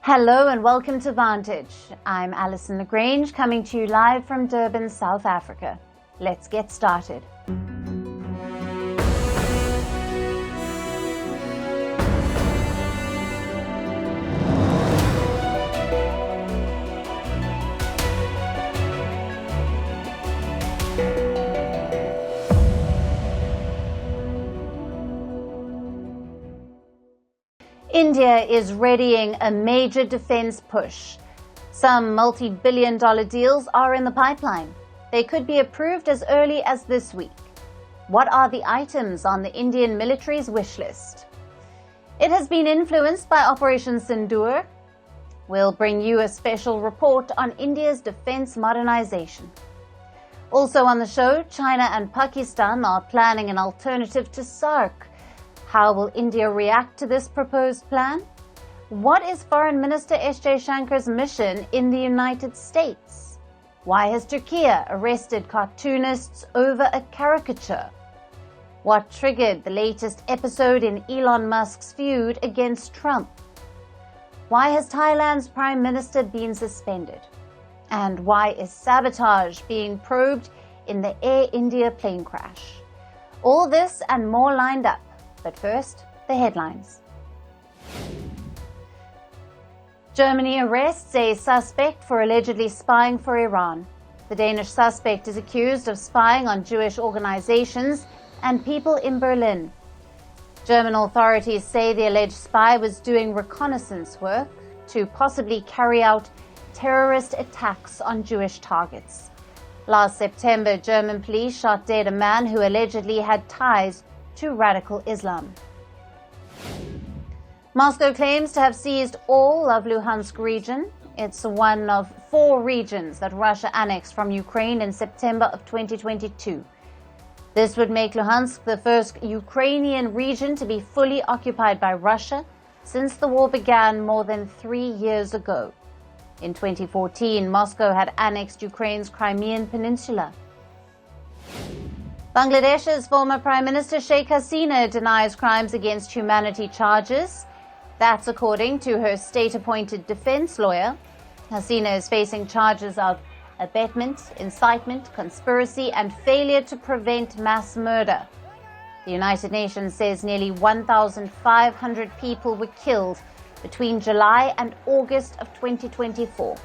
Hello and welcome to Vantage. I'm Alyson Le Grange coming to you live from Durban, South Africa. Let's get started. India is readying a major defense push. Some multi-billion-dollar deals are in the pipeline. They could be approved as early as this week. What are the items on the Indian military's wish list? It has been influenced by Operation Sindoor. We'll bring you a special report on India's defense modernization. Also on the show, China and Pakistan are planning an alternative to SAARC. How will India react to this proposed plan? What is Foreign Minister S. Jaishankar's mission in the United States? Why has Turkey arrested cartoonists over a caricature? What triggered the latest episode in Elon Musk's feud against Trump? Why has Thailand's Prime Minister been suspended? And why is sabotage being probed in the Air India plane crash? All this and more lined up. But first, the headlines. Germany arrests a suspect for allegedly spying for Iran. The Danish suspect is accused of spying on Jewish organizations and people in Berlin. German authorities say the alleged spy was doing reconnaissance work to possibly carry out terrorist attacks on Jewish targets. Last September, German police shot dead a man who allegedly had ties to radical Islam. Moscow claims to have seized all of Luhansk region. It's one of 4 regions that Russia annexed from Ukraine in September of 2022. This would make Luhansk the first Ukrainian region to be fully occupied by Russia since the war began more than 3 years ago. In 2014, Moscow had annexed Ukraine's Crimean Peninsula. Bangladesh's former Prime Minister Sheikh Hasina denies crimes against humanity charges. That's according to her state-appointed defense lawyer. Hasina is facing charges of abetment, incitement, conspiracy, and failure to prevent mass murder. The United Nations says nearly 1,500 people were killed between July and August of 2024.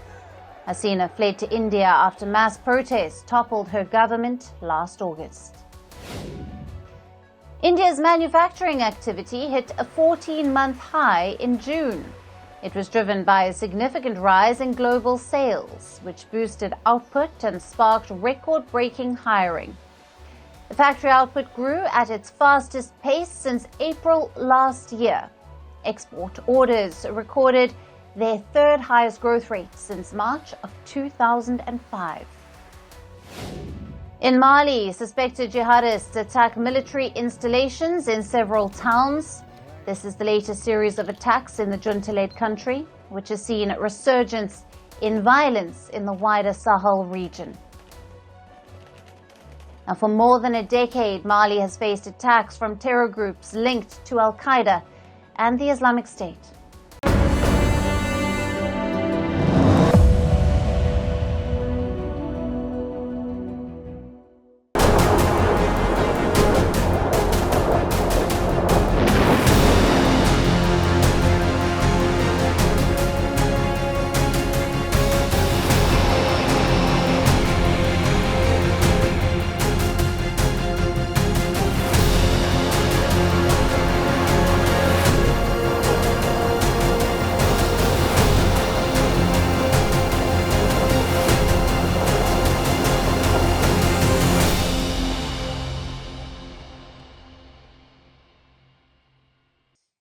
Hasina fled to India after mass protests toppled her government last August. India's manufacturing activity hit a 14-month high in June. It was driven by a significant rise in global sales, which boosted output and sparked record-breaking hiring. The factory output grew at its fastest pace since April last year. Export orders recorded their third highest growth rate since March of 2005. In Mali, suspected jihadists attack military installations in several towns. This is the latest series of attacks in the junta-led country, which has seen a resurgence in violence in the wider Sahel region. Now, for more than a decade, Mali has faced attacks from terror groups linked to Al-Qaeda and the Islamic State.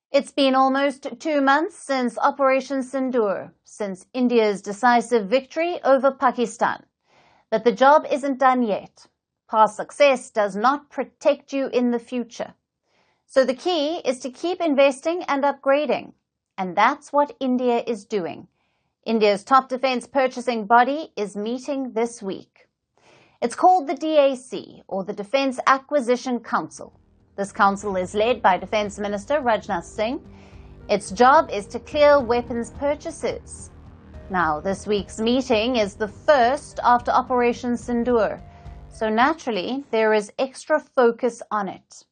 It's been almost 2 months since Operation Sindoor, since India's decisive victory over Pakistan. But the job isn't done yet. Past success does not protect you in the future. So the key is to keep investing and upgrading. And that's what India is doing. India's top defense purchasing body is meeting this week. It's called the DAC, or the Defense Acquisition Council. This council is led by Defense Minister Rajnath Singh. Its job is to clear weapons purchases. Now, this week's meeting is the first after Operation Sindoor, so naturally there is extra focus on it.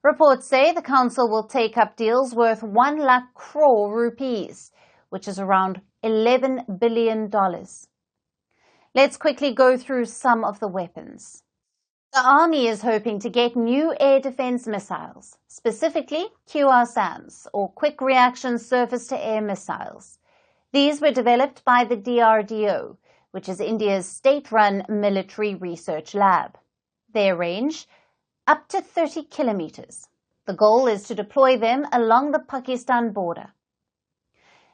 Reports say the council will take up deals worth 1 lakh crore rupees, which is around $11 billion. Let's quickly go through some of the weapons. The Army is hoping to get new air defense missiles, specifically QRSAMs, or Quick Reaction Surface-to-Air Missiles. These were developed by the DRDO, which is India's state-run military research lab. Their range, up to 30 kilometers. The goal is to deploy them along the Pakistan border.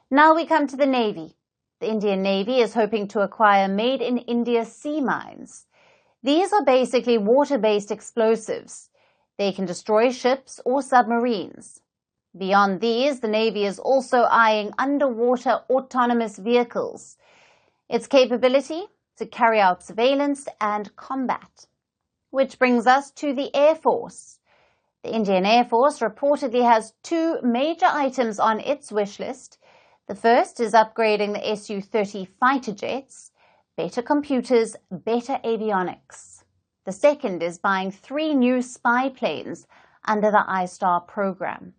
Now we come to the Navy. The Indian Navy is hoping to acquire made-in-India sea mines. These are basically water-based explosives. They can destroy ships or submarines. Beyond these, the Navy is also eyeing underwater autonomous vehicles. Its capability to carry out surveillance and combat. Which brings us to the Air Force. The Indian Air Force reportedly has 2 major items on its wish list. The first is upgrading the Su-30 fighter jets, better computers, better avionics. The second is buying 3 new spy planes under the I-STAR program.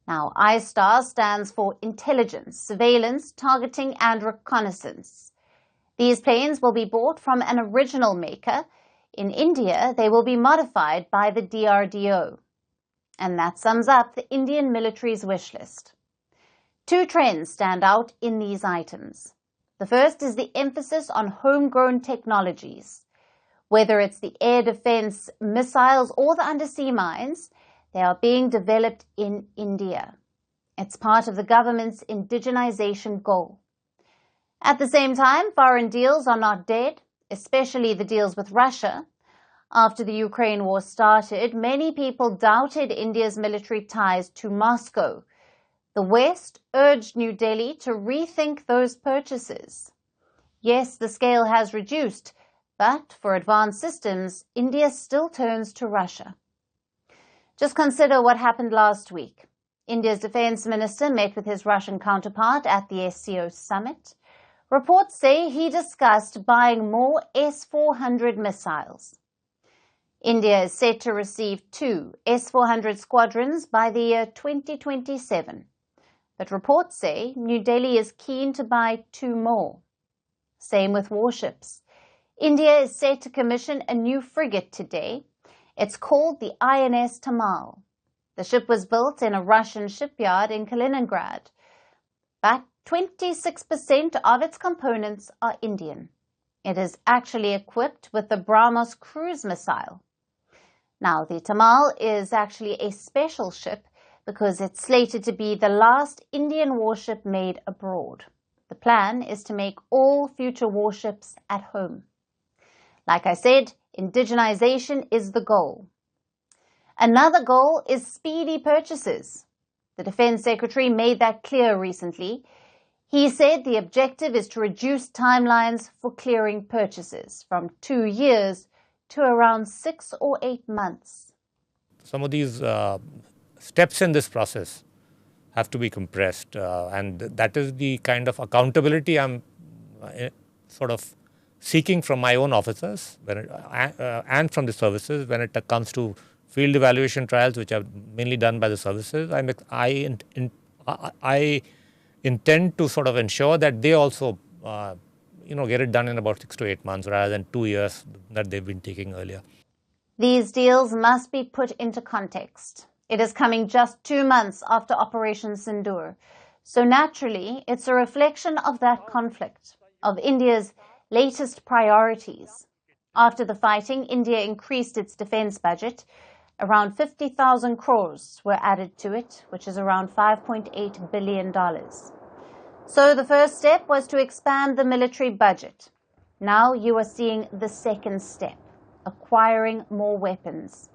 Now, I-STAR stands for Intelligence, Surveillance, Targeting and Reconnaissance. These planes will be bought from an original maker. In India, they will be modified by the DRDO. And that sums up the Indian military's wish list. 2 trends stand out in these items. The first is the emphasis on homegrown technologies. Whether it's the air defense missiles or the undersea mines, they are being developed in India. It's part of the government's indigenization goal. At the same time, foreign deals are not dead, especially the deals with Russia. After the Ukraine war started, many people doubted India's military ties to Moscow. The West urged New Delhi to rethink those purchases. Yes, the scale has reduced, but for advanced systems, India still turns to Russia. Just consider what happened last week. India's defense minister met with his Russian counterpart at the SCO summit. Reports say he discussed buying more S-400 missiles. India is set to receive 2 S-400 squadrons by the year 2027. But reports say New Delhi is keen to buy 2 more. Same with warships. India is set to commission a new frigate today. It's called the INS Tamal. The ship was built in a Russian shipyard in Kaliningrad. But 26% of its components are Indian. It is actually equipped with the BrahMos cruise missile. Now, the Tamal is actually a special ship because it's slated to be the last Indian warship made abroad. The plan is to make all future warships at home. Like I said, indigenization is the goal. Another goal is speedy purchases. The Defense Secretary made that clear recently. He said the objective is to reduce timelines for clearing purchases from 2 years to around 6 or 8 months. Some of these steps in this process have to be compressed, and that is the kind of accountability I'm sort of seeking from my own officers and from the services when it comes to field evaluation trials, which are mainly done by the services. I intend to sort of ensure that they also get it done in about 6 to 8 months rather than 2 years that they've been taking earlier. These deals must be put into context. It is coming just 2 months after Operation Sindoor. So naturally, it's a reflection of that conflict, of India's latest priorities. After the fighting, India increased its defense budget. Around 50,000 crores were added to it, which is around $5.8 billion. So the first step was to expand the military budget. Now you are seeing the second step, acquiring more weapons.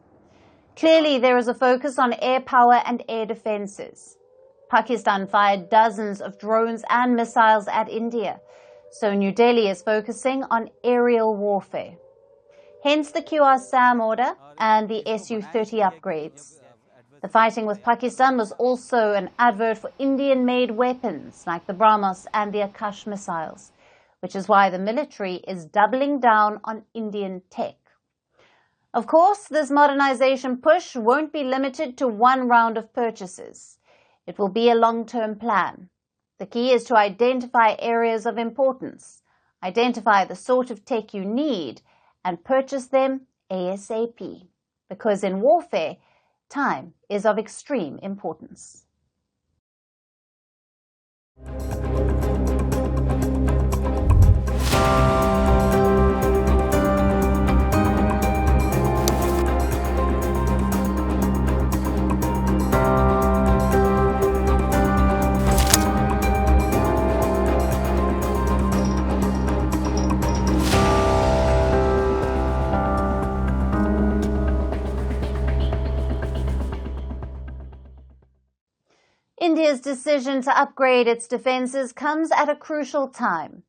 Clearly, there is a focus on air power and air defenses. Pakistan fired dozens of drones and missiles at India, so New Delhi is focusing on aerial warfare. Hence the QRSAM order and the Su-30 upgrades. The fighting with Pakistan was also an advert for Indian-made weapons like the bromance and the Akash missiles, which is why the military is doubling down on Indian tech. Of course, this modernization push won't be limited to one round of purchases. It will be a long-term plan. The key is to identify areas of importance, identify the sort of tech you need, and purchase them ASAP. Because in warfare, time is of extreme importance. India's decision to upgrade its defences comes at a crucial time.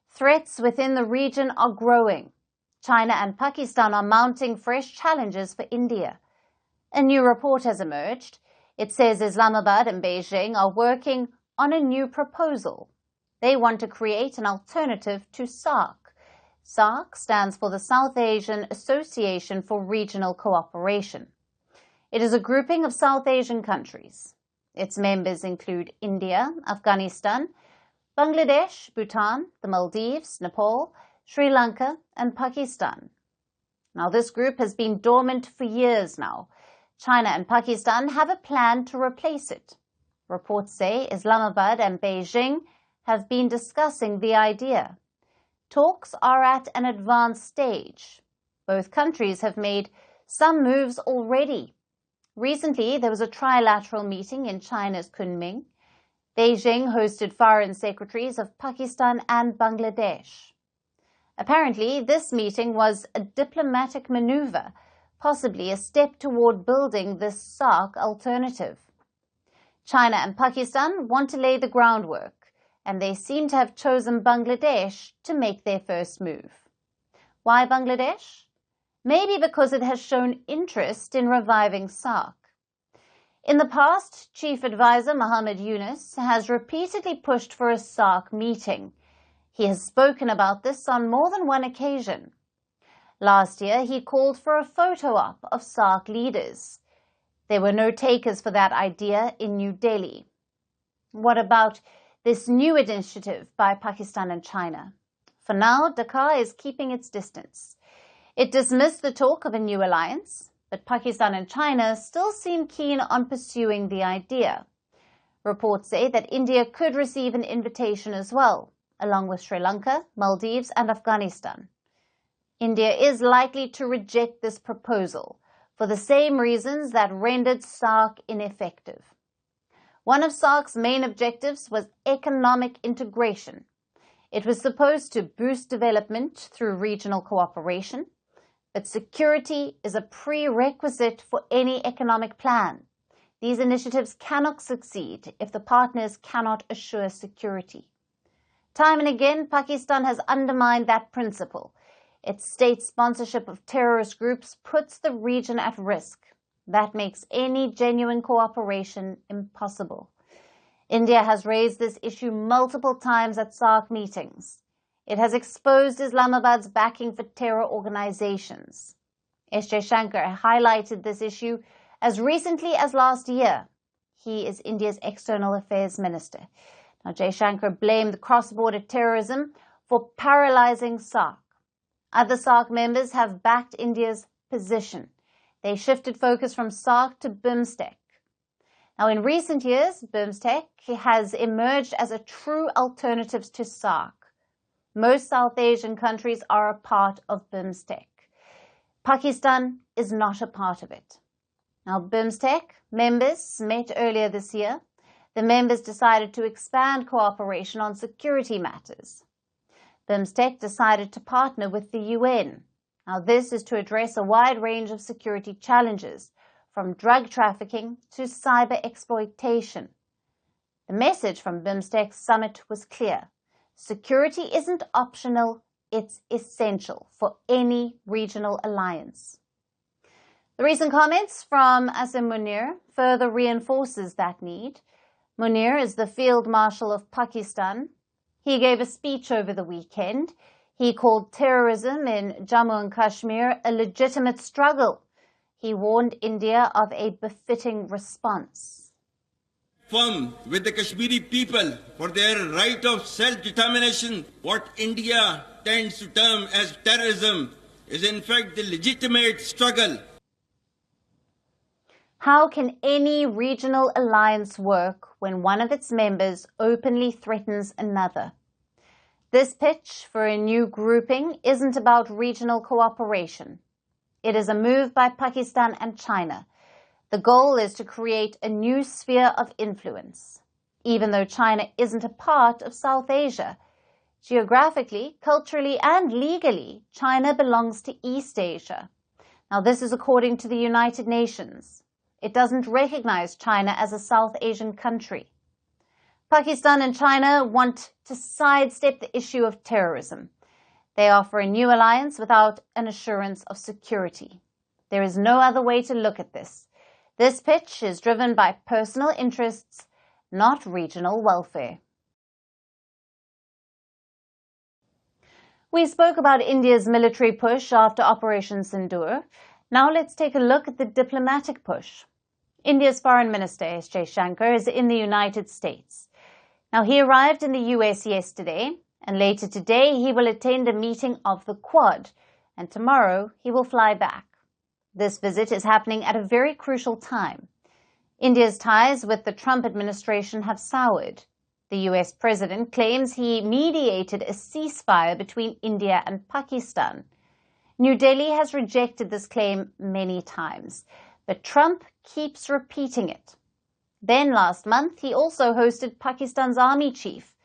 Threats within the region are growing. China and Pakistan are mounting fresh challenges for India. A new report has emerged. It says Islamabad and Beijing are working on a new proposal. They want to create an alternative to SAARC. SAARC stands for the South Asian Association for Regional Cooperation. It is a grouping of South Asian countries. Its members include India, Afghanistan, Bangladesh, Bhutan, the Maldives, Nepal, Sri Lanka, and Pakistan. Now, this group has been dormant for years now. China and Pakistan have a plan to replace it. Reports say Islamabad and Beijing have been discussing the idea. Talks are at an advanced stage. Both countries have made some moves already. Recently, there was a trilateral meeting in China's Kunming. Beijing hosted foreign secretaries of Pakistan and Bangladesh. Apparently, this meeting was a diplomatic maneuver, possibly a step toward building this SAARC alternative. China and Pakistan want to lay the groundwork, and they seem to have chosen Bangladesh to make their first move. Why Bangladesh? Maybe because it has shown interest in reviving SAARC. In the past, Chief Advisor Muhammad Yunus has repeatedly pushed for a SAARC meeting. He has spoken about this on more than one occasion. Last year, he called for a photo op of SAARC leaders. There were no takers for that idea in New Delhi. What about this new initiative by Pakistan and China? For now, Dhaka is keeping its distance. It dismissed the talk of a new alliance, but Pakistan and China still seem keen on pursuing the idea. Reports say that India could receive an invitation as well, along with Sri Lanka, Maldives, and Afghanistan. India is likely to reject this proposal for the same reasons that rendered SAARC ineffective. One of SAARC's main objectives was economic integration. It was supposed to boost development through regional cooperation, but security is a prerequisite for any economic plan. These initiatives cannot succeed if the partners cannot assure security. Time and again, Pakistan has undermined that principle. Its state sponsorship of terrorist groups puts the region at risk. That makes any genuine cooperation impossible. India has raised this issue multiple times at SAARC meetings. It has exposed Islamabad's backing for terror organizations. S. Jaishankar highlighted this issue as recently as last year. He is India's External Affairs Minister. Now, Jaishankar blamed cross-border terrorism for paralyzing SAARC. Other SAARC members have backed India's position. They shifted focus from SAARC to BIMSTEC. Now, in recent years, BIMSTEC has emerged as a true alternative to SAARC. Most South Asian countries are a part of BIMSTEC. Pakistan is not a part of it. Now, BIMSTEC members met earlier this year. The members decided to expand cooperation on security matters. BIMSTEC decided to partner with the UN. Now, this is to address a wide range of security challenges, from drug trafficking to cyber exploitation. The message from BIMSTEC's summit was clear. Security isn't optional, it's essential for any regional alliance. The recent comments from Alyson Munir further reinforces that need. Munir is the Field Marshal of Pakistan. He gave a speech over the weekend. He called terrorism in Jammu and Kashmir a legitimate struggle. He warned India of a befitting response. Firm with the Kashmiri people for their right of self-determination, what India tends to term as terrorism is in fact the legitimate struggle. How can any regional alliance work when one of its members openly threatens another? This pitch for a new grouping isn't about regional cooperation. It is a move by Pakistan and China. The goal is to create a new sphere of influence. Even though China isn't a part of South Asia, geographically, culturally, and legally, China belongs to East Asia. Now, this is according to the United Nations. It doesn't recognize China as a South Asian country. Pakistan and China want to sidestep the issue of terrorism. They offer a new alliance without an assurance of security. There is no other way to look at this. This pitch is driven by personal interests, not regional welfare. We spoke about India's military push after Operation Sindoor. Now let's take a look at the diplomatic push. India's Foreign Minister S. Jaishankar is in the United States. Now, he arrived in the US yesterday, and later today he will attend a meeting of the Quad, and tomorrow he will fly back. This visit is happening at a very crucial time. India's ties with the Trump administration have soured. The US president claims he mediated a ceasefire between India and Pakistan. New Delhi has rejected this claim many times, but Trump keeps repeating it. Then last month, he also hosted Pakistan's army chief.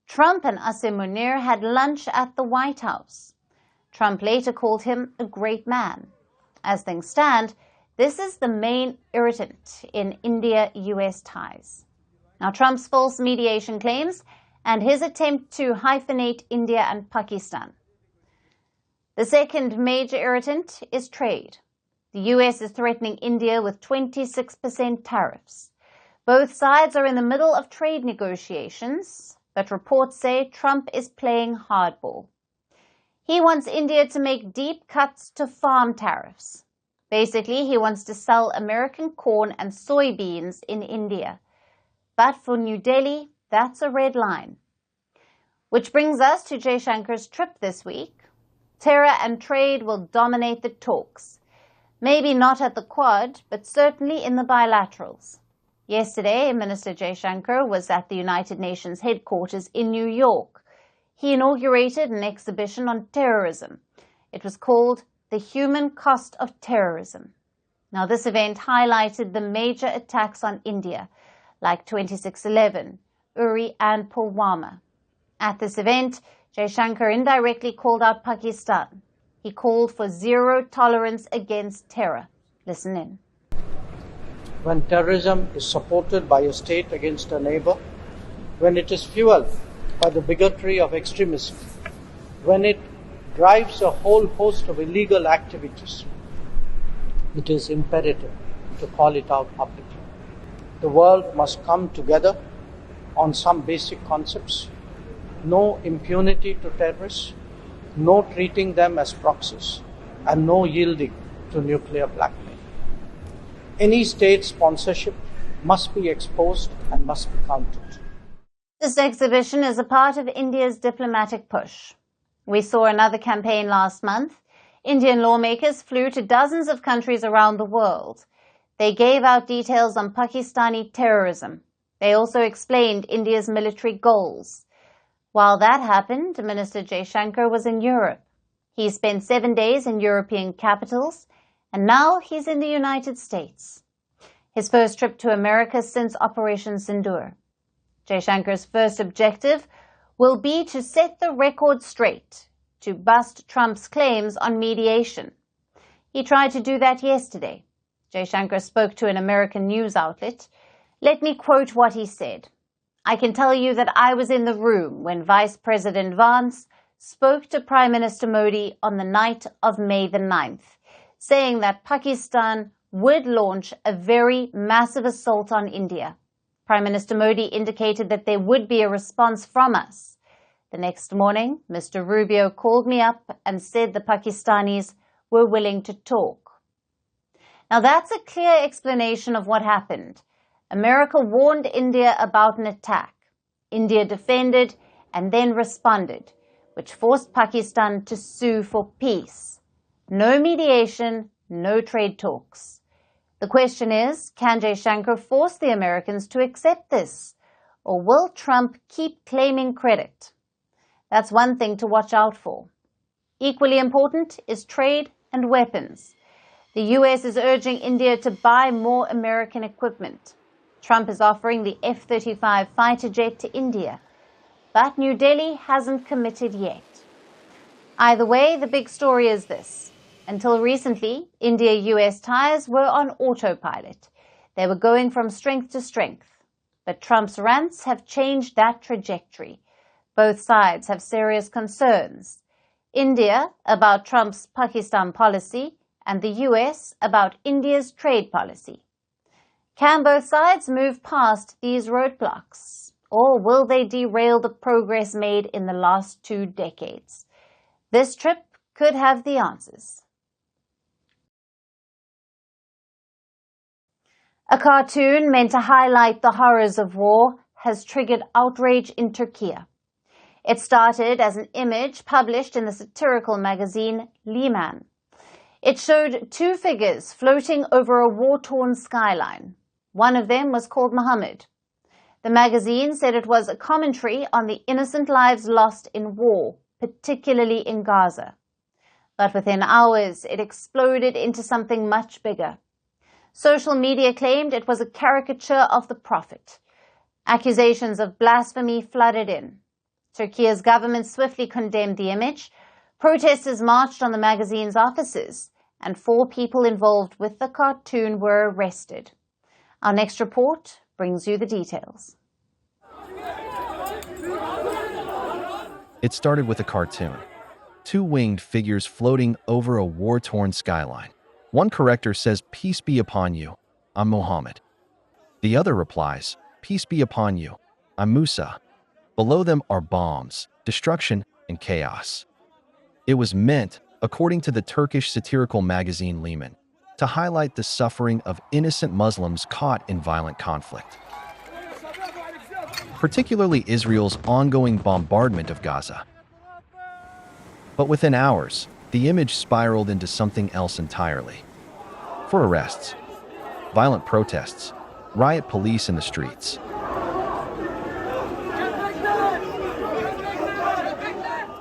Trump and Alyson Munir had lunch at the White House. Trump later called him a great man. As things stand, this is the main irritant in India-US ties. Now, Trump's false mediation claims and his attempt to hyphenate India and Pakistan. The second major irritant is trade. The US is threatening India with 26% tariffs. Both sides are in the middle of trade negotiations, but reports say Trump is playing hardball. He wants India to make deep cuts to farm tariffs. Basically, he wants to sell American corn and soybeans in India. But for New Delhi, that's a red line. Which brings us to Jaishankar's trip this week. Terror and trade will dominate the talks. Maybe not at the Quad, but certainly in the bilaterals. Yesterday, Minister Jaishankar was at the United Nations headquarters in New York. He inaugurated an exhibition on terrorism. It was called The Human Cost of Terrorism. Now, this event highlighted the major attacks on India, like 26/11, Uri and Pulwama. At this event, Jaishankar indirectly called out Pakistan. He called for zero tolerance against terror. Listen in. When terrorism is supported by a state against a neighbor, when it is fueled by the bigotry of extremism, when it drives a whole host of illegal activities, it is imperative to call it out publicly. The world must come together on some basic concepts. No impunity to terrorists, no treating them as proxies, and no yielding to nuclear blackmail. Any state sponsorship must be exposed and must be countered. This exhibition is a part of India's diplomatic push. We saw another campaign last month. Indian lawmakers flew to dozens of countries around the world. They gave out details on Pakistani terrorism. They also explained India's military goals. While that happened, Minister Jaishankar was in Europe. He spent 7 days in European capitals, and now he's in the United States. His first trip to America since Operation Sindoor. Jaishankar's first objective will be to set the record straight, to bust Trump's claims on mediation. He tried to do that yesterday. Jaishankar spoke to an American news outlet. Let me quote what he said. I can tell you that I was in the room when Vice President Vance spoke to Prime Minister Modi on the night of May the 9th, saying that Pakistan would launch a very massive assault on India. Prime Minister Modi indicated that there would be a response from us. The next morning, Mr. Rubio called me up and said the Pakistanis were willing to talk. Now that's a clear explanation of what happened. America warned India about an attack. India defended and then responded, which forced Pakistan to sue for peace. No mediation, no trade talks. The question is, can Jaishankar force the Americans to accept this? Or will Trump keep claiming credit? That's one thing to watch out for. Equally important is trade and weapons. The US is urging India to buy more American equipment. Trump is offering the F-35 fighter jet to India, but New Delhi hasn't committed yet. Either way, the big story is this. Until recently, India-US ties were on autopilot. They were going from strength to strength. But Trump's rants have changed that trajectory. Both sides have serious concerns. India about Trump's Pakistan policy and the US about India's trade policy. Can both sides move past these roadblocks? Or will they derail the progress made in the last 2 decades? This trip could have the answers. A cartoon meant to highlight the horrors of war has triggered outrage in Turkey. It started as an image published in the satirical magazine Liman. It showed 2 figures floating over a war-torn skyline. One of them was called Muhammad. The magazine said it was a commentary on the innocent lives lost in war, particularly in Gaza. But within hours, it exploded into something much bigger. Social media claimed it was a caricature of the Prophet. Accusations of blasphemy flooded in. Turkey's government swiftly condemned the image. Protesters marched on the magazine's offices, and 4 people involved with the cartoon were arrested. Our next report brings you the details. It started with a cartoon. 2 winged figures floating over a war-torn skyline. One corrector says, "Peace be upon you, I'm Muhammad." The other replies, "Peace be upon you, I'm Musa." Below them are bombs, destruction, and chaos. It was meant, according to the Turkish satirical magazine Liman, to highlight the suffering of innocent Muslims caught in violent conflict, particularly Israel's ongoing bombardment of Gaza. But within hours, the image spiraled into something else entirely. For arrests, violent protests, riot police in the streets,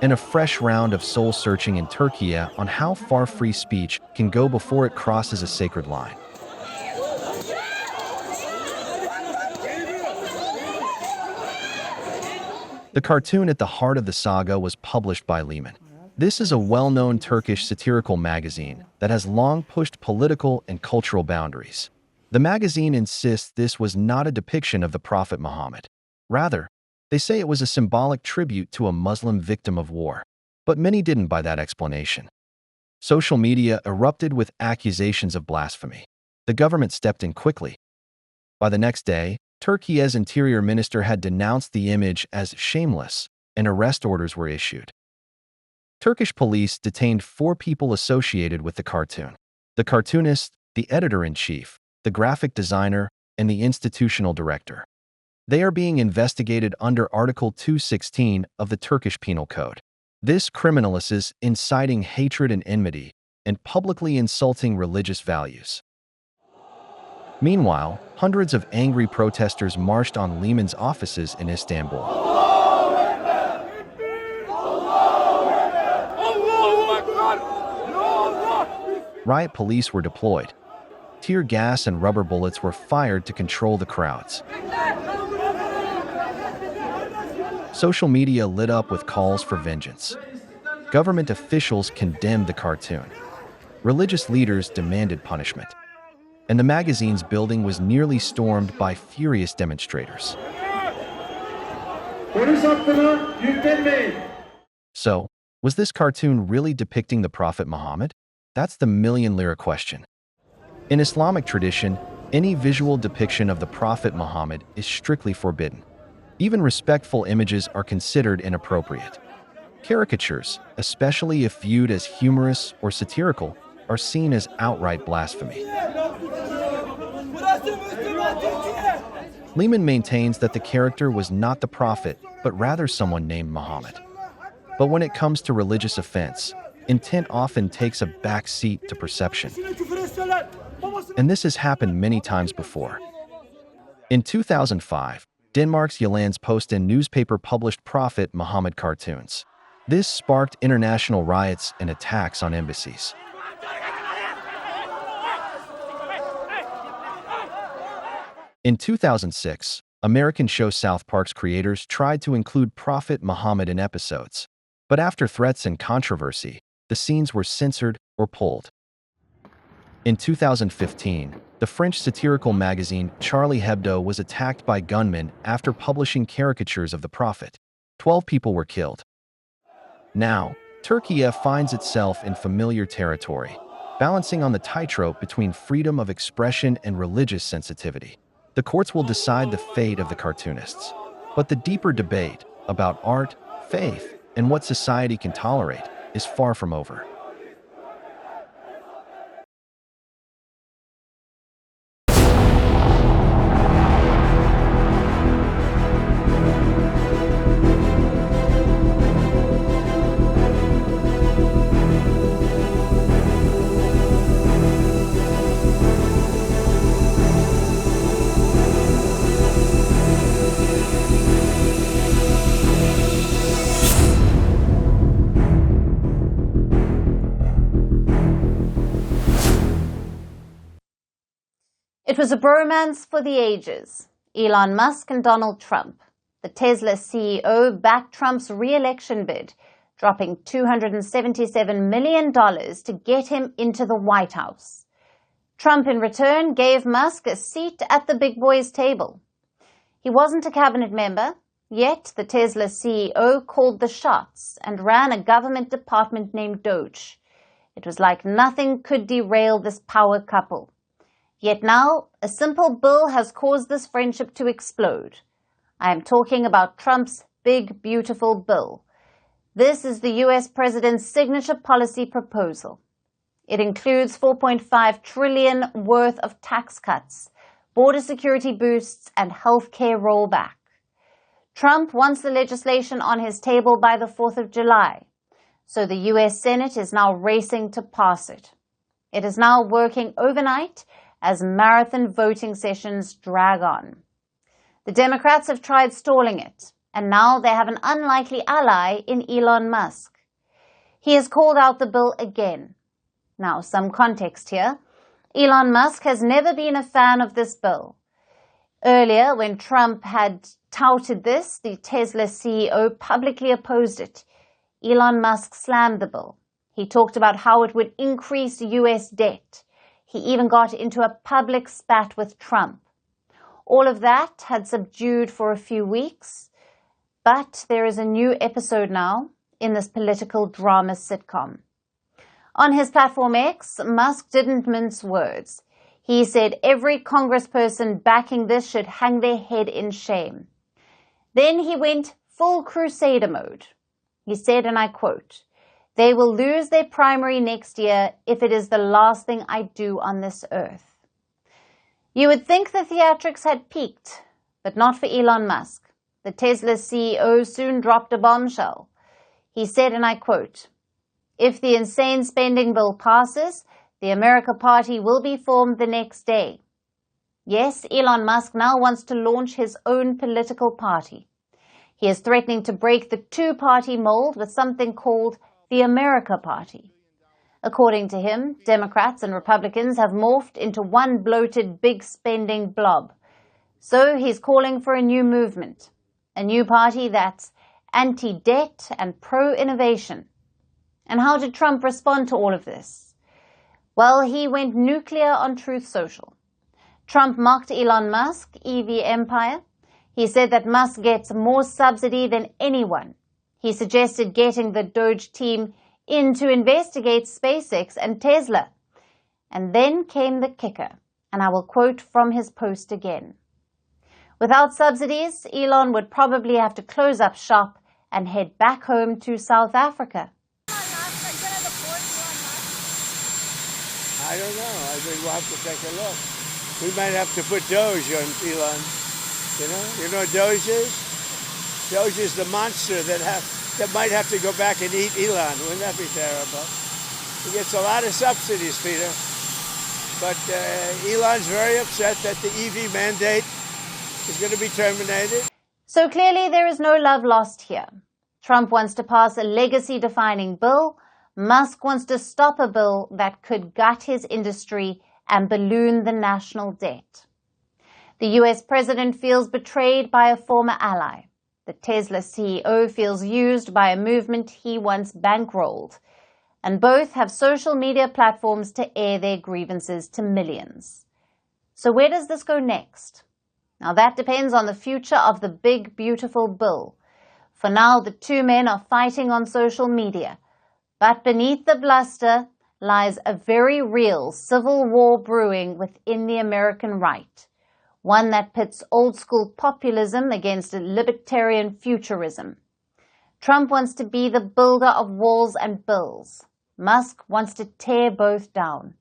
and a fresh round of soul-searching in Turkey on how far free speech can go before it crosses a sacred line. The cartoon at the heart of the saga was published by Liman. This is a well-known Turkish satirical magazine that has long pushed political and cultural boundaries. The magazine insists this was not a depiction of the Prophet Muhammad. Rather, they say it was a symbolic tribute to a Muslim victim of war. But many didn't buy that explanation. Social media erupted with accusations of blasphemy. The government stepped in quickly. By the next day, Turkey's interior minister had denounced the image as shameless, and arrest orders were issued. Turkish police detained 4 people associated with the cartoon: the cartoonist, the editor-in-chief, the graphic designer, and the institutional director. They are being investigated under Article 216 of the Turkish Penal Code. This criminalizes inciting hatred and enmity and publicly insulting religious values. Meanwhile, hundreds of angry protesters marched on Liman's offices in Istanbul. Riot police were deployed. Tear gas and rubber bullets were fired to control the crowds. Social media lit up with calls for vengeance. Government officials condemned the cartoon. Religious leaders demanded punishment. And the magazine's building was nearly stormed by furious demonstrators. So, was this cartoon really depicting the Prophet Muhammad? That's the million lira question. In Islamic tradition, any visual depiction of the Prophet Muhammad is strictly forbidden. Even respectful images are considered inappropriate. Caricatures, especially if viewed as humorous or satirical, are seen as outright blasphemy. Lehman maintains that the character was not the prophet, but rather someone named Muhammad. But when it comes to religious offense, intent often takes a back seat to perception. And this has happened many times before. In 2005, Denmark's Jyllands-Posten newspaper published Prophet Muhammad cartoons. This sparked international riots and attacks on embassies. In 2006, American show South Park's creators tried to include Prophet Muhammad in episodes. But after threats and controversy, the scenes were censored or pulled. In 2015, the French satirical magazine Charlie Hebdo was attacked by gunmen after publishing caricatures of the Prophet. 12 people were killed. Now, Turkey finds itself in familiar territory, balancing on the tightrope between freedom of expression and religious sensitivity. The courts will decide the fate of the cartoonists. But the deeper debate about art, faith, and what society can tolerate is far from over. It was a bromance for the ages. Elon Musk and Donald Trump. The Tesla CEO backed Trump's re-election bid, dropping $277 million to get him into the White House. Trump, in return, gave Musk a seat at the big boys' table. He wasn't a cabinet member, yet the Tesla CEO called the shots and ran a government department named Doge. It was like nothing could derail this power couple. Yet now, a simple bill has caused this friendship to explode. I am talking about Trump's big, beautiful bill. This is the US president's signature policy proposal. It includes $4.5 trillion worth of tax cuts, border security boosts, and healthcare rollback. Trump wants the legislation on his table by the 4th of July, so the US Senate is now racing to pass it. It is now working overnight as marathon voting sessions drag on. The Democrats have tried stalling it, and now they have an unlikely ally in Elon Musk. He has called out the bill again. Now, some context here. Elon Musk has never been a fan of this bill. Earlier, when Trump had touted this, the Tesla CEO publicly opposed it. Elon Musk slammed the bill. He talked about how it would increase US debt. He even got into a public spat with Trump. All of that had subdued for a few weeks, but there is a new episode now in this political drama sitcom. On his platform X, Musk didn't mince words. He said every congressperson backing this should hang their head in shame. Then he went full crusader mode. He said, and I quote, "They will lose their primary next year if it is the last thing I do on this earth." You would think the theatrics had peaked, but not for Elon Musk. The Tesla CEO soon dropped a bombshell. He said, and I quote, "If the insane spending bill passes, the America Party will be formed the next day." Yes, Elon Musk now wants to launch his own political party. He is threatening to break the two-party mold with something called the America Party. According to him, Democrats and Republicans have morphed into one bloated, big spending blob. So he's calling for a new movement, a new party that's anti-debt and pro-innovation. And how did Trump respond to all of this? Well, he went nuclear on Truth Social. Trump mocked Elon Musk, EV empire. He said that Musk gets more subsidy than anyone. He suggested getting the Doge team in to investigate SpaceX and Tesla. And then came the kicker, and I will quote from his post again. Without subsidies, Elon would probably have to close up shop and head back home to South Africa. I don't know. I think we'll have to take a look. We might have to put Doge on Elon. You know what Doge is? Doge is the monster that might have to go back and eat Elon. Wouldn't that be terrible? He gets a lot of subsidies, Peter. But Elon's very upset that the EV mandate is going to be terminated. So clearly there is no love lost here. Trump wants to pass a legacy-defining bill. Musk wants to stop a bill that could gut his industry and balloon the national debt. The US president feels betrayed by a former ally. The Tesla CEO feels used by a movement he once bankrolled. And both have social media platforms to air their grievances to millions. So where does this go next? Now that depends on the future of the big, beautiful bill. For now, the two men are fighting on social media. But beneath the bluster lies a very real civil war brewing within the American right. One that pits old-school populism against a libertarian futurism. Trump wants to be the builder of walls and bills. Musk wants to tear both down.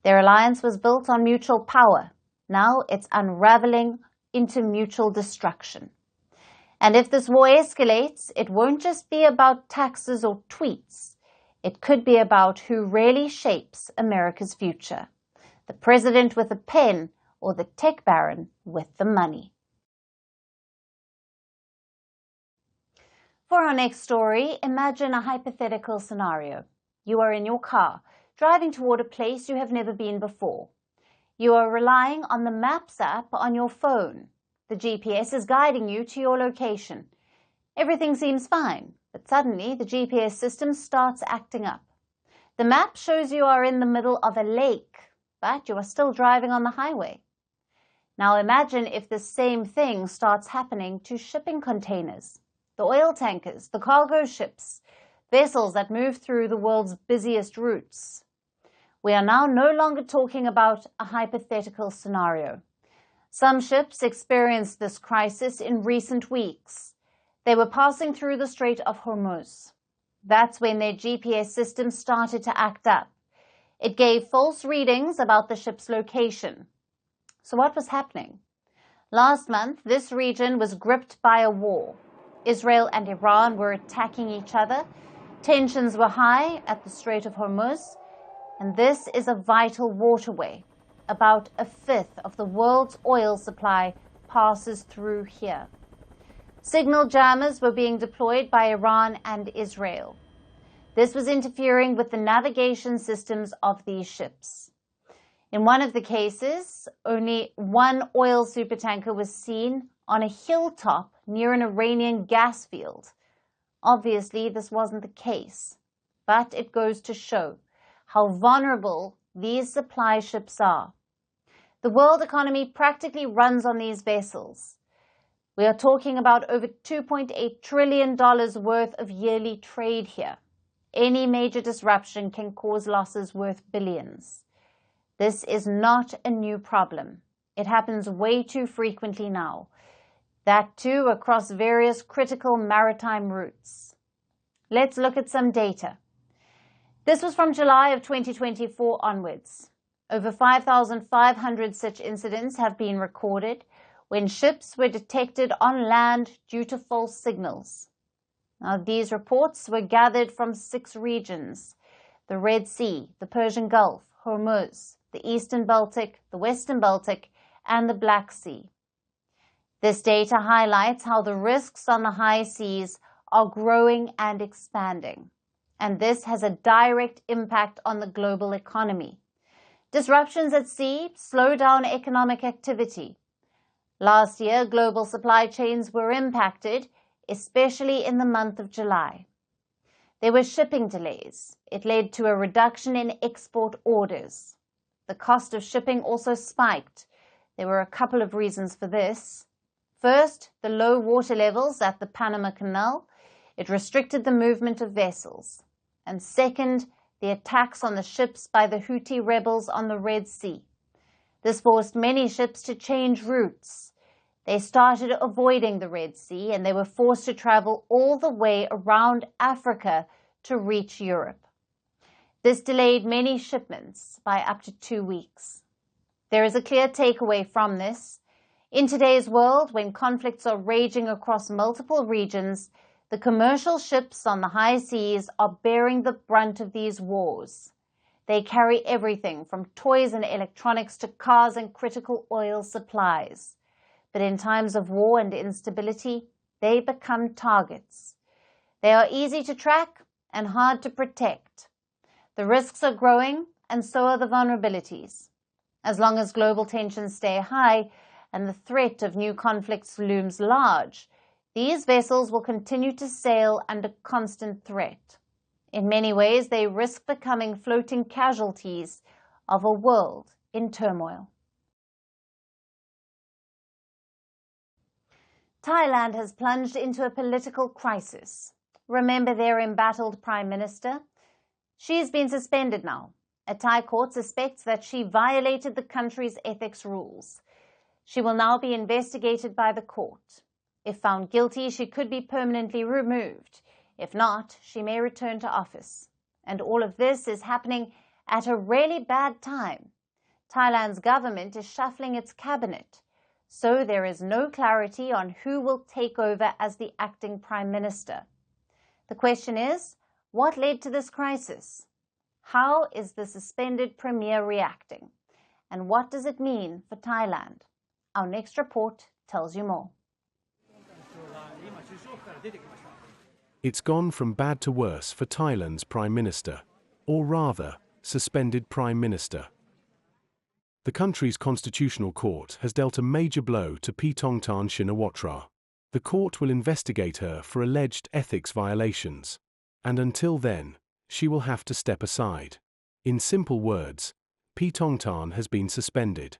Their alliance was built on mutual power. Now it's unraveling into mutual destruction. And if this war escalates, it won't just be about taxes or tweets. It could be about who really shapes America's future. The president with a pen or the tech baron with the money. For our next story, imagine a hypothetical scenario. You are in your car, driving toward a place you have never been before. You are relying on the Maps app on your phone. The GPS is guiding you to your location. Everything seems fine, but suddenly the GPS system starts acting up. The map shows you are in the middle of a lake, but you are still driving on the highway. Now imagine if the same thing starts happening to shipping containers, the oil tankers, the cargo ships, vessels that move through the world's busiest routes. We are now no longer talking about a hypothetical scenario. Some ships experienced this crisis in recent weeks. They were passing through the Strait of Hormuz. That's when their GPS system started to act up. It gave false readings about the ship's location. So what was happening? Last month, this region was gripped by a war. Israel and Iran were attacking each other. Tensions were high at the Strait of Hormuz, and this is a vital waterway. About a fifth of the world's oil supply passes through here. Signal jammers were being deployed by Iran and Israel. This was interfering with the navigation systems of these ships. In one of the cases, only one oil supertanker was seen on a hilltop near an Iranian gas field. Obviously, this wasn't the case, but it goes to show how vulnerable these supply ships are. The world economy practically runs on these vessels. We are talking about over $2.8 trillion worth of yearly trade here. Any major disruption can cause losses worth billions. This is not a new problem. It happens way too frequently now. That too across various critical maritime routes. Let's look at some data. This was from July of 2024 onwards. Over 5,500 such incidents have been recorded when ships were detected on land due to false signals. Now, these reports were gathered from 6 regions: the Red Sea, the Persian Gulf, Hormuz, the Eastern Baltic, the Western Baltic, and the Black Sea. This data highlights how the risks on the high seas are growing and expanding, and this has a direct impact on the global economy. Disruptions at sea slow down economic activity. Last year, global supply chains were impacted, especially in the month of July. There were shipping delays. It led to a reduction in export orders. The cost of shipping also spiked. There were a couple of reasons for this. First, the low water levels at the Panama Canal. It restricted the movement of vessels. and second, the attacks on the ships by the Houthi rebels on the Red Sea. This forced many ships to change routes. They started avoiding the Red Sea and they were forced to travel all the way around Africa to reach Europe. This delayed many shipments by up to 2 weeks. There is a clear takeaway from this. In today's world, when conflicts are raging across multiple regions, the commercial ships on the high seas are bearing the brunt of these wars. They carry everything from toys and electronics to cars and critical oil supplies. But in times of war and instability, they become targets. They are easy to track and hard to protect. The risks are growing, and so are the vulnerabilities. As long as global tensions stay high and the threat of new conflicts looms large, these vessels will continue to sail under constant threat. In many ways, they risk becoming floating casualties of a world in turmoil. Thailand has plunged into a political crisis. Remember their embattled Prime Minister? She's been suspended now. A Thai court suspects that she violated the country's ethics rules. She will now be investigated by the court. If found guilty, she could be permanently removed. If not, she may return to office. And all of this is happening at a really bad time. Thailand's government is shuffling its cabinet, so there is no clarity on who will take over as the acting Prime Minister. The question is, what led to this crisis? How is the suspended Premier reacting? And what does it mean for Thailand? Our next report tells you more. It's gone from bad to worse for Thailand's Prime Minister, or rather, suspended Prime Minister. The country's constitutional court has dealt a major blow to Paetongtarn Shinawatra. The court will investigate her for alleged ethics violations, and until then, she will have to step aside. In simple words, Paetongtarn has been suspended.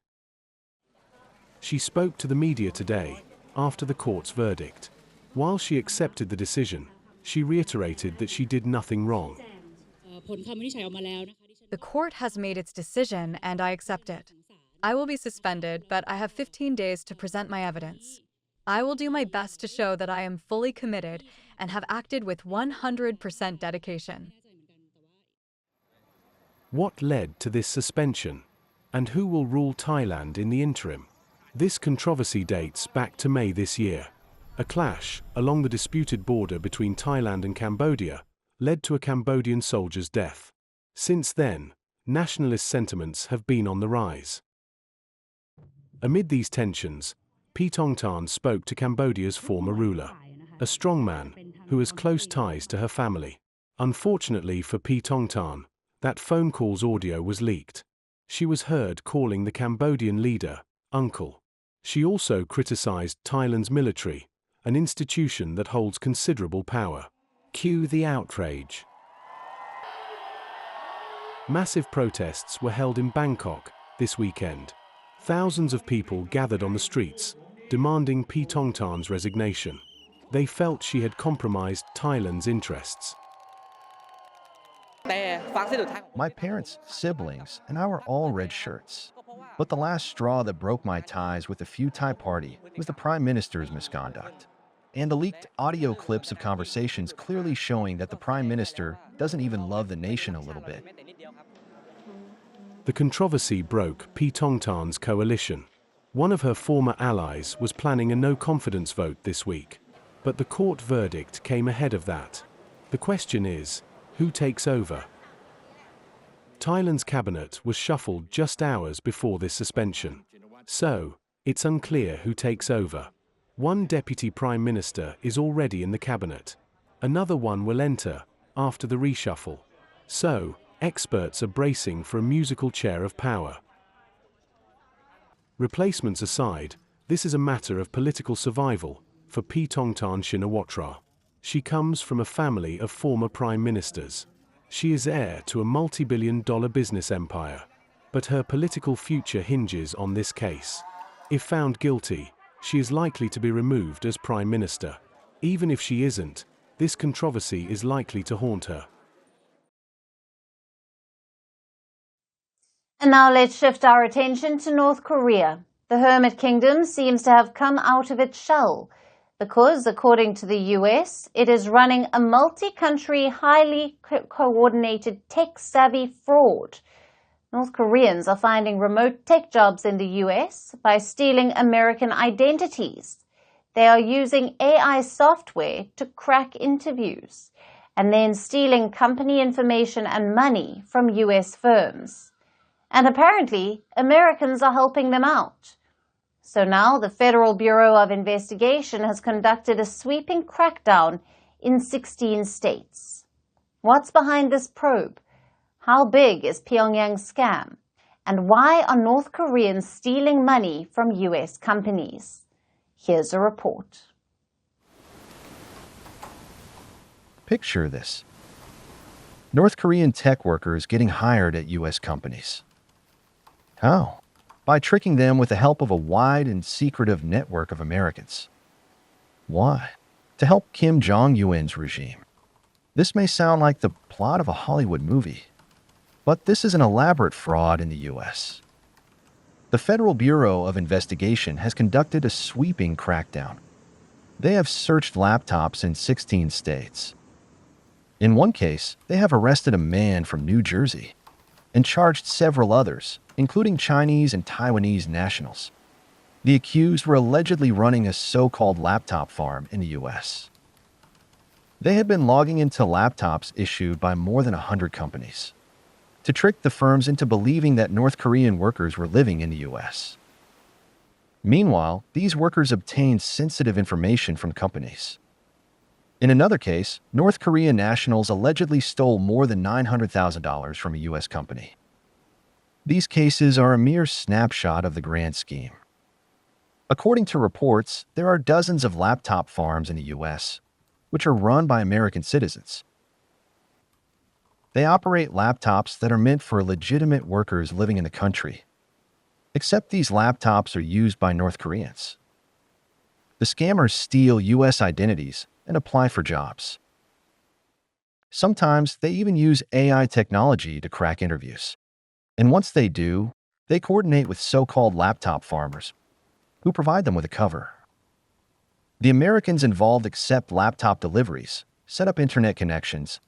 She spoke to the media today, after the court's verdict. While she accepted the decision, she reiterated that she did nothing wrong. The court has made its decision and I accept it. I will be suspended, but I have 15 days to present my evidence. I will do my best to show that I am fully committed and have acted with 100% dedication. What led to this suspension? And who will rule Thailand in the interim? This controversy dates back to May this year. A clash along the disputed border between Thailand and Cambodia led to a Cambodian soldier's death. Since then, nationalist sentiments have been on the rise. Amid these tensions, Paetongtarn spoke to Cambodia's former ruler, a strongman who has close ties to her family. Unfortunately for Paetongtarn, that phone call's audio was leaked. She was heard calling the Cambodian leader uncle. She also criticized Thailand's military, an institution that holds considerable power. Cue the outrage. Massive protests were held in Bangkok this weekend. Thousands of people gathered on the streets, demanding Paetongtarn's resignation. They felt she had compromised Thailand's interests. My parents, siblings, and I were all red shirts. But the last straw that broke my ties with the few Thai party was the Prime Minister's misconduct. And the leaked audio clips of conversations clearly showing that the Prime Minister doesn't even love the nation a little bit. The controversy broke Paetongtarn's coalition. One of her former allies was planning a no-confidence vote this week. But the court verdict came ahead of that. The question is, who takes over? Thailand's cabinet was shuffled just hours before this suspension. So, it's unclear who takes over. One deputy prime minister is already in the cabinet. Another one will enter after the reshuffle. So, experts are bracing for a musical chair of power. Replacements aside, this is a matter of political survival for Paetongtarn Shinawatra. She comes from a family of former prime ministers. She is heir to a multi-billion-dollar business empire. But her political future hinges on this case. If found guilty, she is likely to be removed as prime minister. Even if she isn't, this controversy is likely to haunt her. And now let's shift our attention to North Korea. The Hermit Kingdom seems to have come out of its shell because, according to the US, it is running a multi-country, highly coordinated tech-savvy fraud. North Koreans are finding remote tech jobs in the US by stealing American identities. They are using AI software to crack interviews and then stealing company information and money from US firms. And apparently, Americans are helping them out. So now the Federal Bureau of Investigation has conducted a sweeping crackdown in 16 states. What's behind this probe? How big is Pyongyang's scam? And why are North Koreans stealing money from US companies? Here's a report. Picture this. North Korean tech workers getting hired at US companies. How? By tricking them with the help of a wide and secretive network of Americans. Why? To help Kim Jong-un's regime. This may sound like the plot of a Hollywood movie, but this is an elaborate fraud in the US. The Federal Bureau of Investigation has conducted a sweeping crackdown. They have searched laptops in 16 states. In one case, they have arrested a man from New Jersey and charged several others, including Chinese and Taiwanese nationals. The accused were allegedly running a so-called laptop farm in the US. They had been logging into laptops issued by more than 100 companies to trick the firms into believing that North Korean workers were living in the US. Meanwhile, these workers obtained sensitive information from companies. In another case, North Korean nationals allegedly stole more than $900,000 from a US company. These cases are a mere snapshot of the grand scheme. According to reports, there are dozens of laptop farms in the US, which are run by American citizens. They operate laptops that are meant for legitimate workers living in the country, except these laptops are used by North Koreans. The scammers steal US identities and apply for jobs. Sometimes they even use AI technology to crack interviews. And once they do, they coordinate with so-called laptop farmers who provide them with a cover. The Americans involved accept laptop deliveries, set up internet connections,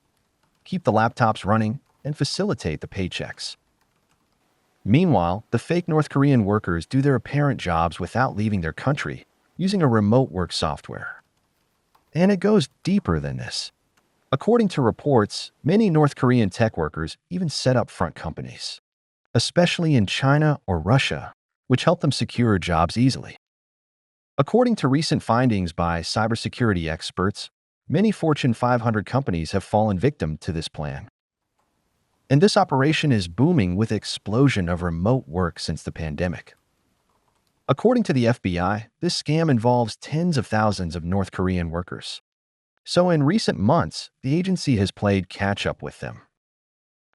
keep the laptops running, and facilitate the paychecks. Meanwhile, the fake North Korean workers do their apparent jobs without leaving their country using a remote work software. And it goes deeper than this. According to reports, many North Korean tech workers even set up front companies, especially in China or Russia, which help them secure jobs easily. According to recent findings by cybersecurity experts, many Fortune 500 companies have fallen victim to this plan. And this operation is booming with the explosion of remote work since the pandemic. According to the FBI, this scam involves tens of thousands of North Korean workers. So in recent months, the agency has played catch-up with them.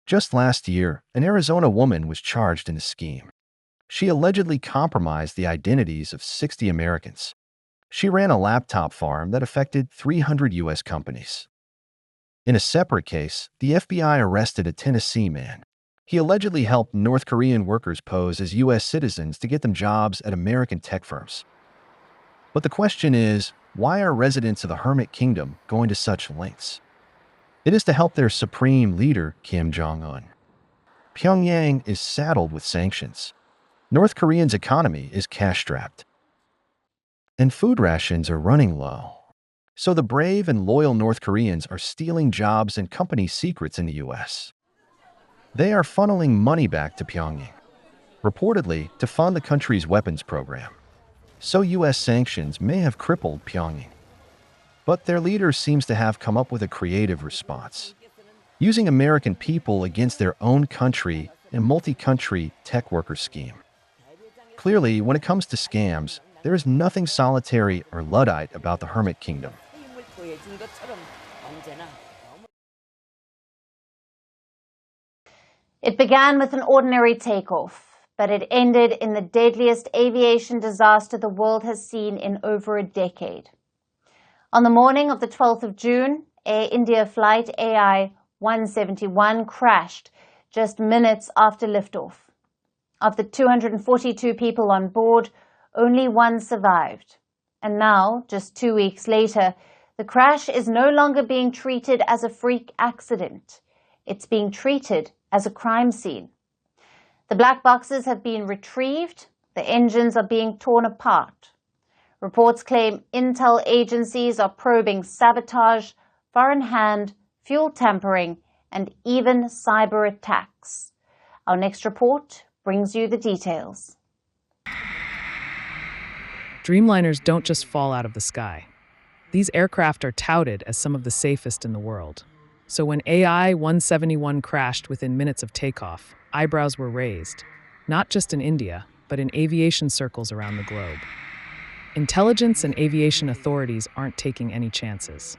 Just last year, an Arizona woman was charged in the scheme. She allegedly compromised the identities of 60 Americans. She ran a laptop farm that affected 300 US companies. In a separate case, the FBI arrested a Tennessee man. He allegedly helped North Korean workers pose as US citizens to get them jobs at American tech firms. But the question is, why are residents of the Hermit Kingdom going to such lengths? It is to help their supreme leader, Kim Jong-un. Pyongyang is saddled with sanctions. North Korea's economy is cash-strapped. And food rations are running low. So the brave and loyal North Koreans are stealing jobs and company secrets in the US. They are funneling money back to Pyongyang, reportedly to fund the country's weapons program. So US sanctions may have crippled Pyongyang. But their leader seems to have come up with a creative response, using American people against their own country in a multi-country tech worker scheme. Clearly, when it comes to scams, there is nothing solitary or Luddite about the Hermit Kingdom. It began with an ordinary takeoff, but it ended in the deadliest aviation disaster the world has seen in over a decade. On the morning of the 12th of June, Air India flight AI 171 crashed just minutes after liftoff. Of the 242 people on board, only one survived. And now, just 2 weeks later, the crash is no longer being treated as a freak accident. It's being treated as a crime scene. The black boxes have been retrieved. The engines are being torn apart. Reports claim intel agencies are probing sabotage, foreign hand, fuel tampering, and even cyber attacks. Our next report brings you the details. Dreamliners don't just fall out of the sky. These aircraft are touted as some of the safest in the world. So when AI-171 crashed within minutes of takeoff, eyebrows were raised, not just in India, but in aviation circles around the globe. Intelligence and aviation authorities aren't taking any chances.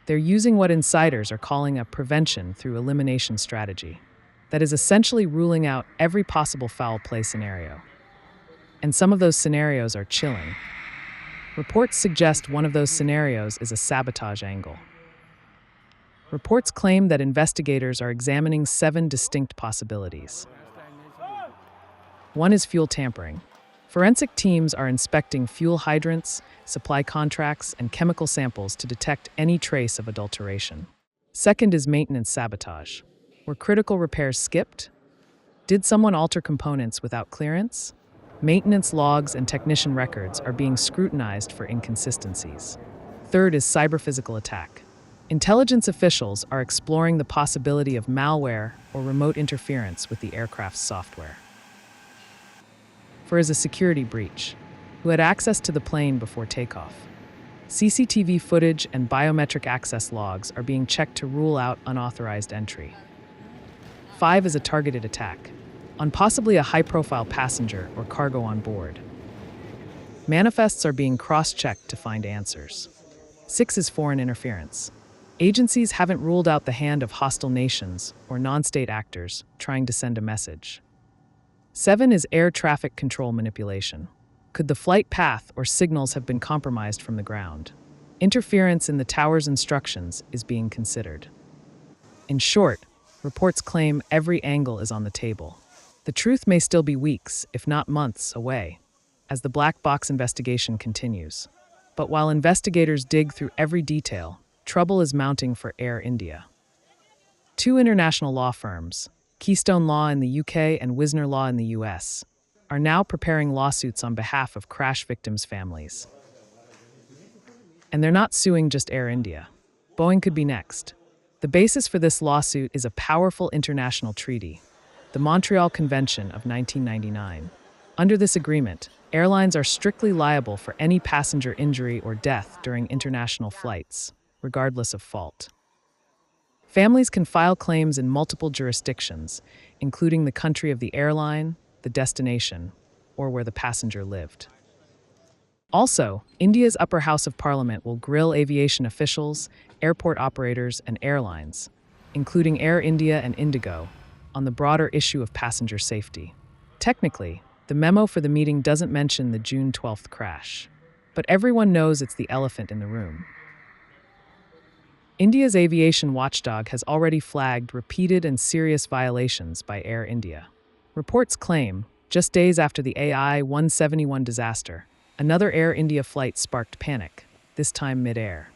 They're using what insiders are calling a prevention through elimination strategy. That is essentially ruling out every possible foul play scenario. And some of those scenarios are chilling. Reports suggest one of those scenarios is a sabotage angle. Reports claim that investigators are examining 7 distinct possibilities. One is fuel tampering. Forensic teams are inspecting fuel hydrants, supply contracts, and chemical samples to detect any trace of adulteration. Second is maintenance sabotage. Were critical repairs skipped? Did someone alter components without clearance? Maintenance logs and technician records are being scrutinized for inconsistencies. Third is cyber-physical attack. Intelligence officials are exploring the possibility of malware or remote interference with the aircraft's software. Four is a security breach. Who had access to the plane before takeoff? CCTV footage and biometric access logs are being checked to rule out unauthorized entry. 5 is a targeted attack, on possibly a high-profile passenger or cargo on board. Manifests are being cross-checked to find answers. 6 is foreign interference. Agencies haven't ruled out the hand of hostile nations or non-state actors trying to send a message. 7 is air traffic control manipulation. Could the flight path or signals have been compromised from the ground? Interference in the tower's instructions is being considered. In short, reports claim every angle is on the table. The truth may still be weeks, if not months, away, as the black box investigation continues. But while investigators dig through every detail, trouble is mounting for Air India. 2 international law firms, Keystone Law in the UK and Wisner Law in the US, are now preparing lawsuits on behalf of crash victims' families. And they're not suing just Air India. Boeing could be next. The basis for this lawsuit is a powerful international treaty, the Montreal Convention of 1999. Under this agreement, airlines are strictly liable for any passenger injury or death during international flights, regardless of fault. Families can file claims in multiple jurisdictions, including the country of the airline, the destination, or where the passenger lived. Also, India's upper house of parliament will grill aviation officials, airport operators, and airlines, including Air India and Indigo, on the broader issue of passenger safety. Technically, the memo for the meeting doesn't mention the June 12th crash, but everyone knows it's the elephant in the room. India's aviation watchdog has already flagged repeated and serious violations by Air India. Reports claim, just days after the AI-171 disaster, another Air India flight sparked panic, this time mid-air.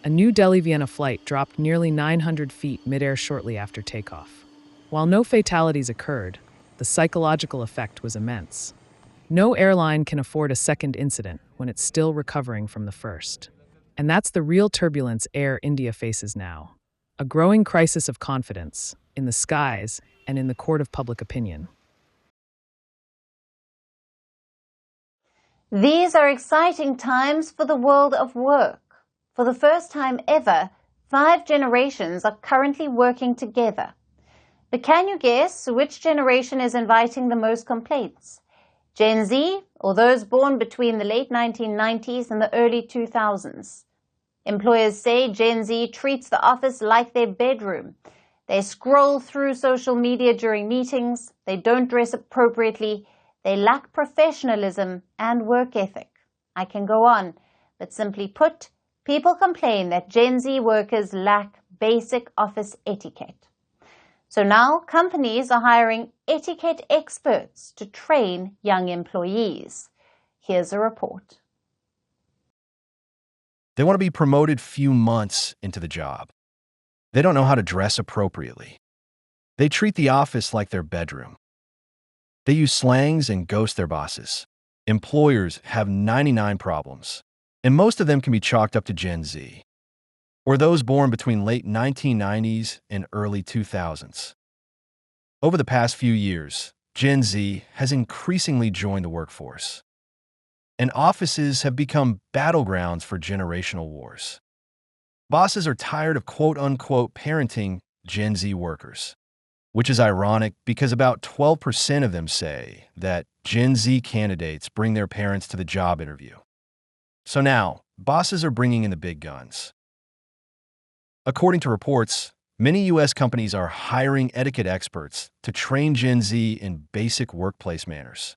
A New Delhi-Vienna flight dropped nearly 900 feet mid-air shortly after takeoff. While no fatalities occurred, the psychological effect was immense. No airline can afford a second incident when it's still recovering from the first. And that's the real turbulence Air India faces now. A growing crisis of confidence, in the skies and in the court of public opinion. These are exciting times for the world of work. For the first time ever, 5 generations are currently working together. But can you guess which generation is inviting the most complaints? Gen Z, or those born between the late 1990s and the early 2000s? Employers say Gen Z treats the office like their bedroom. They scroll through social media during meetings, they don't dress appropriately, they lack professionalism and work ethic. I can go on, but simply put, people complain that Gen Z workers lack basic office etiquette. So now companies are hiring etiquette experts to train young employees. Here's a report. They want to be promoted few months into the job. They don't know how to dress appropriately. They treat the office like their bedroom. They use slangs and ghost their bosses. Employers have 99 problems, and most of them can be chalked up to Gen Z, or those born between late 1990s and early 2000s. Over the past few years, Gen Z has increasingly joined the workforce, and offices have become battlegrounds for generational wars. Bosses are tired of quote-unquote parenting Gen Z workers, which is ironic because about 12% of them say that Gen Z candidates bring their parents to the job interview. So now, bosses are bringing in the big guns. According to reports, many U.S. companies are hiring etiquette experts to train Gen Z in basic workplace manners.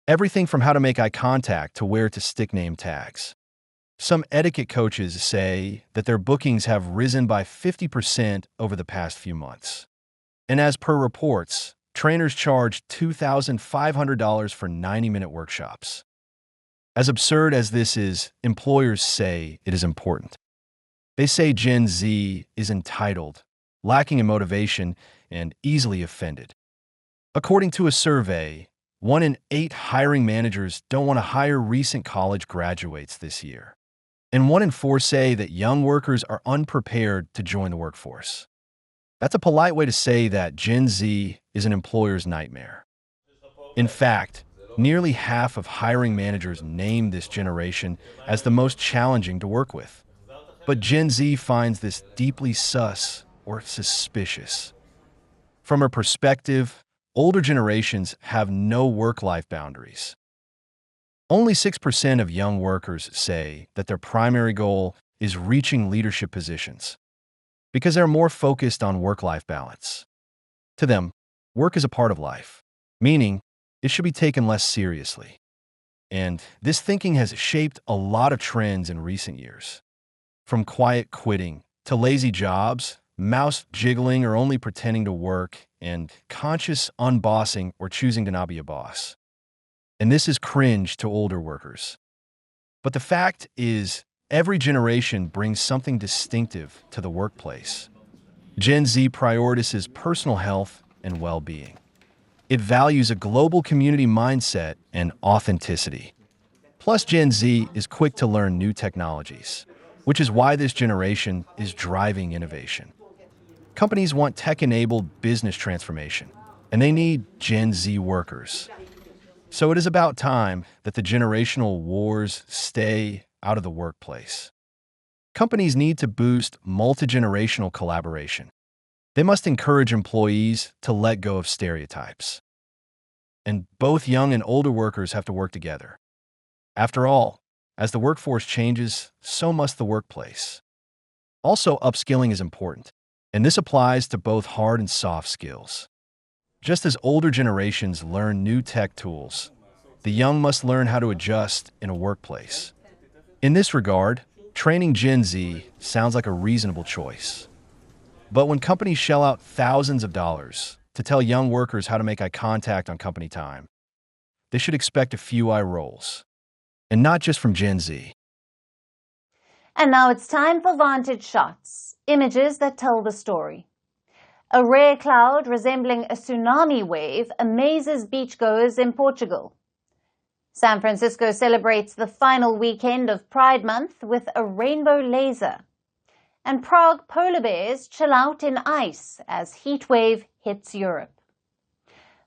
Everything from how to make eye contact to where to stick name tags. Some etiquette coaches say that their bookings have risen by 50% over the past few months. And as per reports, trainers charge $2,500 for 90-minute workshops. As absurd as this is, employers say it is important. They say Gen Z is entitled, lacking in motivation, and easily offended. According to a survey, 1 in 8 hiring managers don't want to hire recent college graduates this year. And 1 in 4 say that young workers are unprepared to join the workforce. That's a polite way to say that Gen Z is an employer's nightmare. In fact, nearly half of hiring managers name this generation as the most challenging to work with. But Gen Z finds this deeply sus or suspicious. From a perspective, older generations have no work-life boundaries. Only 6% of young workers say that their primary goal is reaching leadership positions because they're more focused on work-life balance. To them, work is a part of life, meaning it should be taken less seriously. And this thinking has shaped a lot of trends in recent years. From quiet quitting to lazy jobs, mouse jiggling or only pretending to work, and conscious unbossing or choosing to not be a boss. And this is cringe to older workers. But the fact is, every generation brings something distinctive to the workplace. Gen Z prioritizes personal health and well-being. It values a global community mindset and authenticity. Plus, Gen Z is quick to learn new technologies, which is why this generation is driving innovation. Companies want tech-enabled business transformation, and they need Gen Z workers. So it is about time that the generational wars stay out of the workplace. Companies need to boost multi-generational collaboration. They must encourage employees to let go of stereotypes. And both young and older workers have to work together. After all, as the workforce changes, so must the workplace. Also, upskilling is important, and this applies to both hard and soft skills. Just as older generations learn new tech tools, the young must learn how to adjust in a workplace. In this regard, training Gen Z sounds like a reasonable choice. But when companies shell out thousands of dollars to tell young workers how to make eye contact on company time, they should expect a few eye rolls. And not just from Gen Z. And now it's time for Vantage shots, images that tell the story. A rare cloud resembling a tsunami wave amazes beachgoers in Portugal. San Francisco celebrates the final weekend of Pride Month with a rainbow laser. And Prague polar bears chill out in ice as heat wave hits Europe.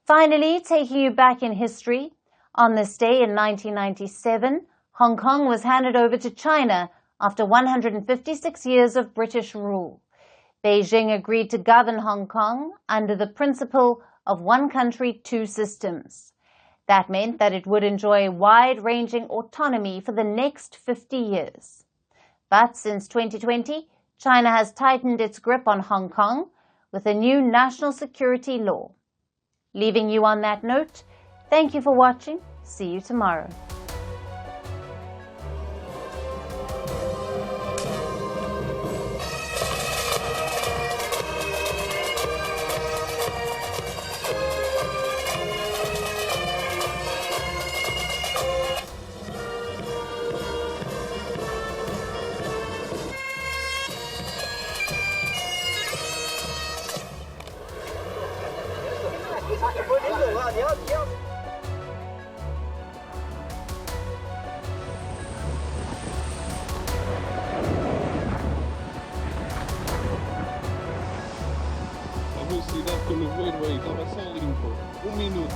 Finally, taking you back in history, on this day in 1997, Hong Kong was handed over to China after 156 years of British rule. Beijing agreed to govern Hong Kong under the principle of one country, two systems. That meant that it would enjoy wide-ranging autonomy for the next 50 years. But since 2020, China has tightened its grip on Hong Kong with a new national security law. Leaving you on that note, thank you for watching. See you tomorrow. wait, tava só limpo. Minuto.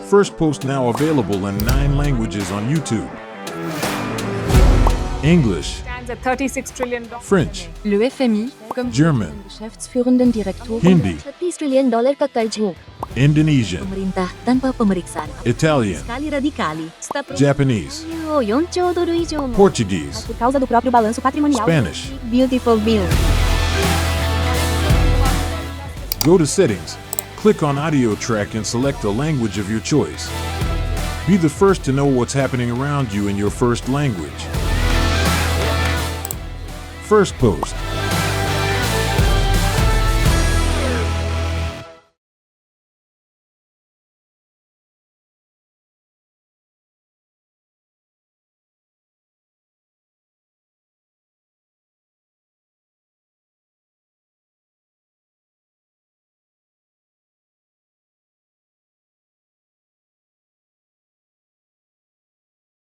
Firstpost now available in 9 languages on YouTube. English, Stands at $36 trillion. French, Le FMI, comme German, Geschäftsführenden Direktur, Hindi, $30 trillion ka karjo. Indonesian, Pemerintah tanpa pemeriksaan. Italian, Sekali radikali. Japanese, $4 trilhão mo. Portuguese, Por causa do próprio balanço patrimonial. Spanish. Beautiful bill. Go to Settings, click on Audio Track and select a language of your choice. Be the first to know what's happening around you in your first language. Firstpost.